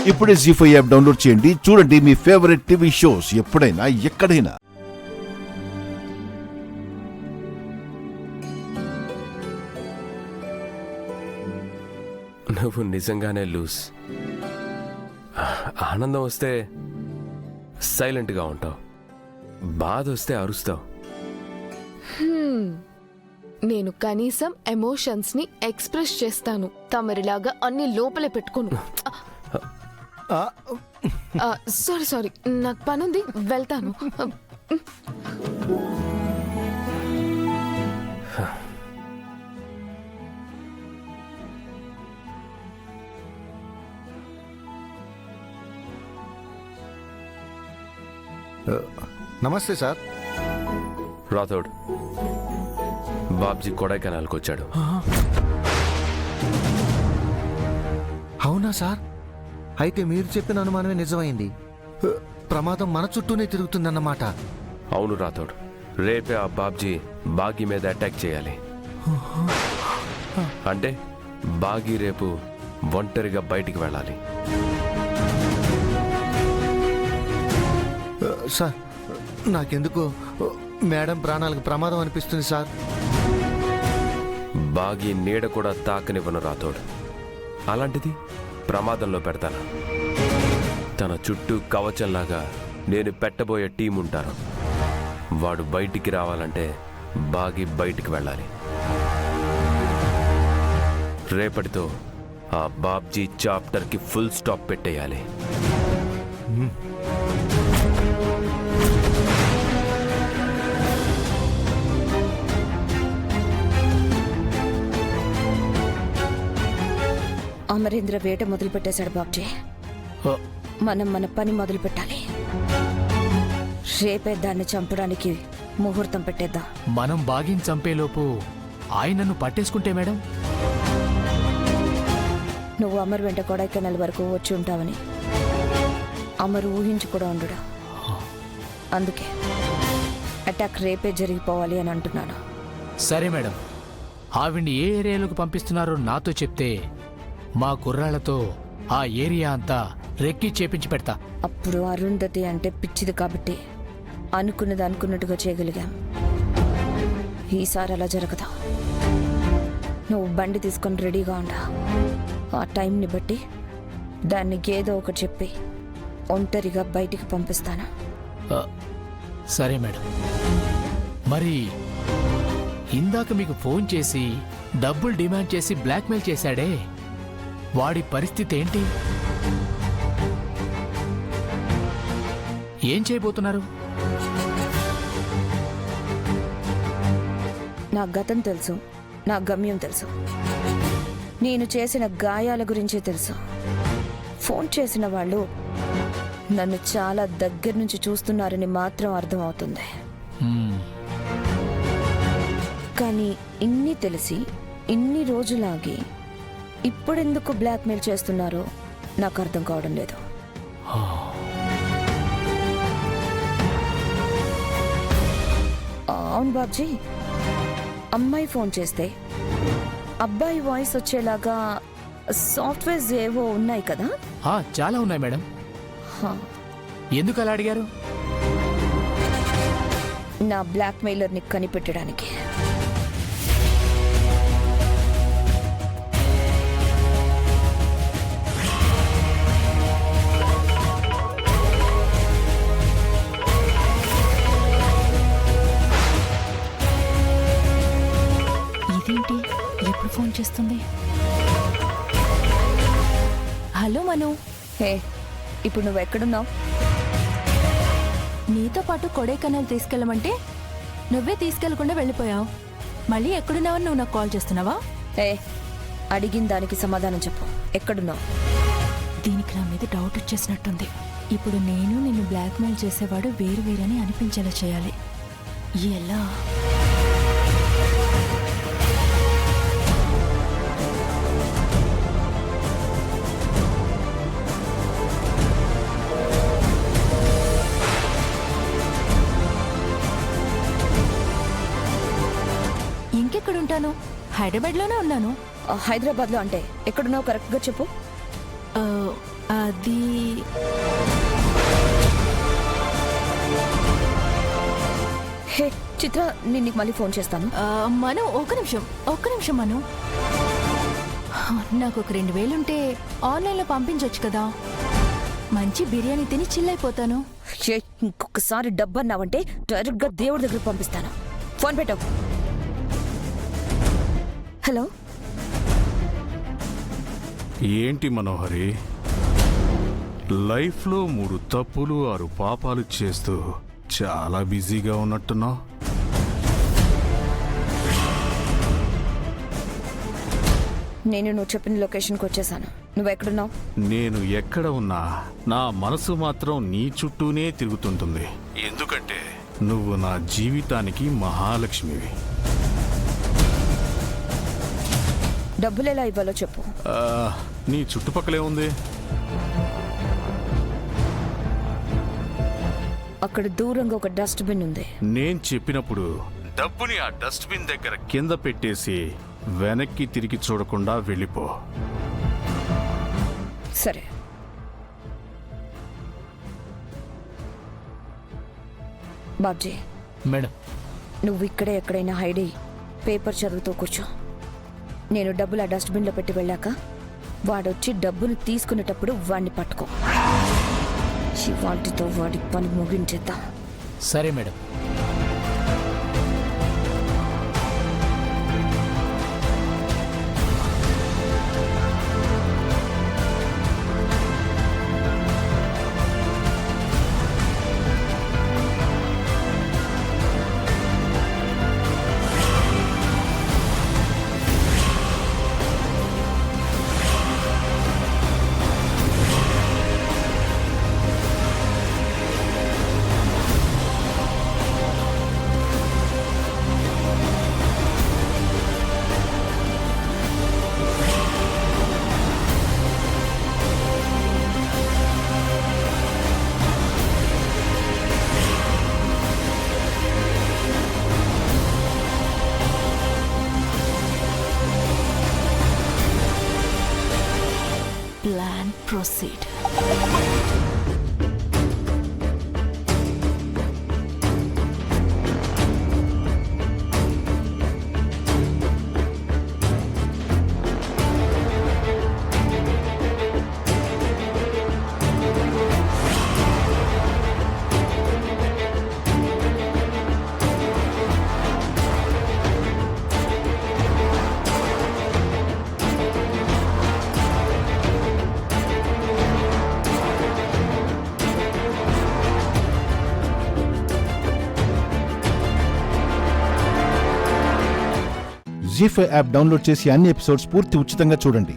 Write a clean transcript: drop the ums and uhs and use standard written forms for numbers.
ఇప్పుడే జీ5 app download చేయండి. చూడండి మీ ఫేవరెట్ టీవీ షోస్ ఎప్పుడైనా ఎక్కడైనా. నువ్వు నిజంగానే లూస్. ఆనందం వస్తే సైలెంట్గా ఉంటావు, బాధ వస్తే అరుస్తావు. నేను కనీసం ఎమోషన్స్ ని ఎక్స్ప్రెస్ చేస్తాను, తమరిలాగా అన్ని లోపలే పెట్టుకోను. సారీ నాకు పనుంది, వెళ్తాను. నమస్తే సార్. రాథోడ్, బాబ్జీ కొడైకెనాల్కి వచ్చాడు. అవునా సార్? అయితే మీరు చెప్పిన అనుమానమే నిజమైంది. ప్రమాదం మన చుట్టూనే తిరుగుతుందన్నమాట. అవును రాథోడ్, రేపే ఆ బాబ్జీ బాగీ మీద అటాక్ చేయాలి. అంటే బాగీ రేపు ఒంటరిగా బయటికి వెళ్ళాలి. సార్, నాకెందుకు మేడం ప్రాణాలకు ప్రమాదం అనిపిస్తుంది సార్. బాగీ నీడ కూడా తాకనివ్వను రాథోడ్. అలాంటిది ప్రమాదంలో పెడతాను. తన చుట్టూ కవచంలాగా నేను పెట్టబోయే టీం ఉంటారు. వాడు బయటికి రావాలంటే బాగీ బయటికి వెళ్ళాలి. రేపటితో ఆ బాబ్జీ చాప్టర్కి ఫుల్ స్టాప్ పెట్టేయాలి. అమరేంద్ర వేట మొదలు పెట్టేశాడు బాబ్జీ. మనం మన పని మొదలు పెట్టాలి. రేపే దాన్ని చంపడానికి ముహూర్తం పెట్టేద్దాం. మనం బాగిని చంపేలోపు ఆయనను పట్టేసుకుంటే మేడం? నువ్వు అమర్ వెంట కొడైకెనాల్ వరకు వచ్చి ఉంటావని అమరు ఊహించి కూడా ఉండడు. అందుకే అటాక్ రేపే జరిగిపోవాలి అని అంటున్నాను. సరే మేడం, ఆవిడ్ని ఏ ఏరియాలోకి పంపిస్తున్నారో నాతో చెప్తే మా కుర్రాళ్లతో ఆ ఏరియా అంతా రెక్కి చేపించి పెడతా. అప్పుడు అరుంధతి అంటే పిచ్చిది కాబట్టి అనుకున్నది అనుకున్నట్టుగా చేయగలిగాం. ఈసారి అలా జరగదు. నువ్వు బండి తీసుకొని రెడీగా ఉండా. ఆ టైంని బట్టి దాన్ని ఏదో ఒకటి చెప్పి ఒంటరిగా బయటికి పంపిస్తాను. సరే మేడం. మరి ఇందాక మీకు ఫోన్ చేసి డబ్బులు డిమాండ్ చేసి బ్లాక్మెయిల్ చేశాడే, వాడి పరిస్థితి ఏంటి? ఏం చేయబోతున్నారు? నా గతం తెలుసు, నా గమ్యం తెలుసు, నేను చేసిన గాయాల గురించే తెలుసు. ఫోన్ చేసిన వాళ్ళు నన్ను చాలా దగ్గర నుంచి చూస్తున్నారని మాత్రం అర్థమవుతుంది. కానీ ఇన్ని తెలిసి ఇన్ని రోజులాగి ఇప్పుడెందుకు బ్లాక్మెయిల్ చేస్తున్నారో నాకు అర్థం కావడం లేదు. అవును బాబ్జీ, అమ్మాయి ఫోన్ చేస్తే అబ్బాయి వాయిస్ వచ్చేలాగా సాఫ్ట్వేర్స్ ఏవో ఉన్నాయి కదా? చాలా ఉన్నాయి మేడం. ఎందుకు అలా అడిగారు? నా బ్లాక్మెయిలర్ని కనిపెట్టడానికి. ఇదేంటి ఎప్పుడు ఫోన్ చేస్తుంది? హలో మను. హే, ఇప్పుడు నువ్వు ఎక్కడున్నావు? నీతో పాటు కొడైకెనాల్ తీసుకెళ్ళమంటే నువ్వే తీసుకెళ్లకుండా వెళ్ళిపోయావు. మళ్ళీ ఎక్కడున్నావని నువ్వు నాకు కాల్ చేస్తున్నావా? ఏ, అడిగిన దానికి సమాధానం చెప్పు. ఎక్కడున్నావు? దీనికి నా మీద డౌట్ వచ్చేసినట్టుంది. ఇప్పుడు నేను నిన్ను బ్లాక్మెయిల్ చేసేవాడు వేరు వేరని అనిపించేలా చేయాలి. ఎలా? ఇంకెక్కడుంటాను? హైదరాబాద్లోనే ఉన్నాను. హైదరాబాద్లో అంటే ఎక్కడున్నావు కరెక్ట్గా చెప్పు. అది హే చిత్ర, నేను నీకు మళ్ళీ ఫోన్ చేస్తాను. మను ఒక్క నిమిషం మను. నాకు ఒక 2000 ఉంటే ఆన్లైన్లో పంపించవచ్చు కదా. మంచి బిర్యానీ తిని చిల్లైపోతాను. హే, ఇంకొకసారి డబ్బన్నావంటే డైరెక్ట్ గా దేవుడి దగ్గర పంపిస్తాను. ఫోన్ పెట్టావు. హలో, ఏంటి మనోహరి, లైఫ్లో 3 తప్పులు 6 పాపాలు చేస్తూ చాలా బిజీగా ఉన్నట్టున్నావు. నేను నువ్వు చెప్పిన లొకేషన్కి వచ్చేసాను. నువ్వెక్కడున్నావు? నేను ఎక్కడ ఉన్నా నా మనసు మాత్రం నీ చుట్టూనే తిరుగుతుంటుంది. ఎందుకంటే నువ్వు నా జీవితానికి మహాలక్ష్మివి. డబ్బులు ఎలా ఇవ్వాలో చెప్పు. నీ చుట్టుపక్కలే ఉంది. అక్కడ దూరంగా ఒక డస్ట్బిన్ ఉంది. నేను చెప్పినప్పుడు డబ్బుని ఆ డస్ట్బిన్ దగ్గర కింద పెట్టేసి వెనక్కి తిరిగి చూడకుండా వెళ్ళిపో. సరే. బాబ్జీ, మేడం, నువ్వు ఇక్కడే ఎక్కడైనా హైడ్ అయ్యి పేపర్ చదువుతూ కూర్చో. నేను డబ్బులు ఆ డస్ట్బిన్లో పెట్టి వెళ్ళాక వాడొచ్చి డబ్బులు తీసుకునేటప్పుడు వాడిని పట్టుకో. వాటితో వాడి పని ముగించేద్దాం. సరే మేడం. Plan proceed. జీ5 యాప్ డౌన్లోడ్ చేసి అన్ని ఎపిసోడ్స్ పూర్తి ఉచితంగా చూడండి.